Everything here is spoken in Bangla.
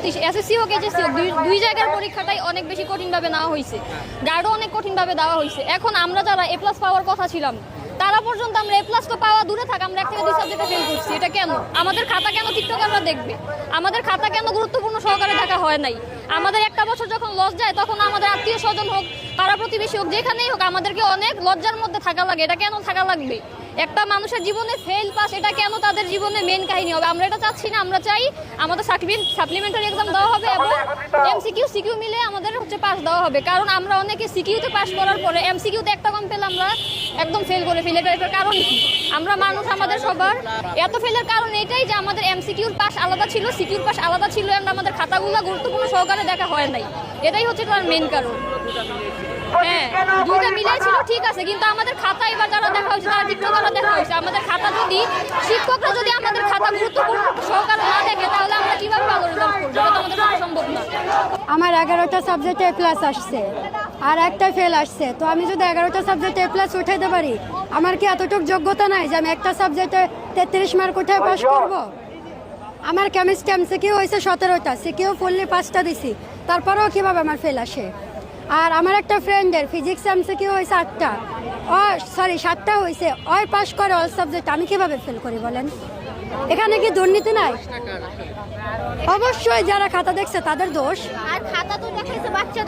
এসএসসি হোক এইচএসসি হোক, দুই জায়গার পরীক্ষাটাই অনেক বেশি কঠিনভাবে নেওয়া হয়েছে, গার্ডও অনেক কঠিনভাবে দেওয়া হয়েছে। এখন আমরা যারা এ প্লাস পাওয়ার কথা ছিলাম, তারা পর্যন্ত আমরা এ প্লাস তো পাওয়া দূরে থাক, আমরা 1 থেকে 2 সাবজেক্টে ফেল করছি। এটা কেন? আমাদের খাতা কেন টিকটকাররা দেখবে? আমাদের খাতা কেন গুরুত্বপূর্ণ সহকারে দেখা হয় নাই? আমাদের একটা বছর যখন লস যায়, তখন আমাদের আত্মীয় স্বজন হোক, পাড়া প্রতিবেশী হোক, যেখানেই হোক, আমাদেরকে অনেক লজ্জার মধ্যে থাকা লাগে। এটা কেন থাকা লাগবে? একটা মানুষের জীবনে ফেল পাস এটা কেন তাদের জীবনে মেন কাহিনী হবে? আমরা এটা চাচ্ছি না। আমরা চাই আমাদের সাপ্লিমেন্টারি এক্সাম দেওয়া হবে এবং এমসিকিউ সিকিউ মিলে আমাদের পাস দেওয়া হবে। কারণ আমরা অনেকে সিকিউতে পাস করার পরে এমসিকিউতে একটা কম পেলে আমরা একদম ফেল করে ফেলি। এটার কারণ কি? আমরা মানুষ, আমাদের সবার এত ফেলের কারণ এটাই যে আমাদের এমসিকিউর পাস আলাদা ছিল, সিকিউর পাস আলাদা ছিল, এবং আমাদের খাতাগুলো গুরুত্বপূর্ণ সহকারে দেখা হয় নাই। এটাই হচ্ছে তার মেন কারণ। হ্যাঁ, দুইটা মিলাই ছিল ঠিক আছে, কিন্তু আমাদের খাতা এবার যারা দেখা হয়েছে তারা টিকটকাররা দেখা হয়েছে। আমাদের খাতা যদি শিক্ষকরা যদি আমাদের খাতা গুরুত্বপূর্ণ সহকারে না দেখে, তাহলে আমরা কিভাবে ভালো রেজাল্ট করবো? এটা তো আমাদের পক্ষে সম্ভব না। আমার 11টা সাবজেক্টে এ প্লাস আসছে আর একটা ফেল আসছে, তো আমি যদি 11টা সাবজেক্টে এ প্লাস উঠাইতে পারি, আমার কি এতটুকু যোগ্যতা নাই যে আমি একটা সাবজেক্টে 33 মার্ক উঠে পাস করব? আমার কেমিস্ট্রি এমসিকিউ হয়েছে 17টা, সিকিউ ফুললি 5টা দিছি, তারপরেও কিভাবে আমার ফেল আসে? আর আমার একটা ফ্রেন্ডের ফিজিক্স এমসিকিউ হয়েছে 8টা, 7টা হয়েছে, ওই পাস করে অল সাবজেক্ট, আমি কিভাবে ফেল করি বলেন? এখানে কি দুর্নীতি নাই? অবশ্যই যারা খাতা দেখছে তাদের দোষ। আর খাতা তো দেখাইছে বাচ্চা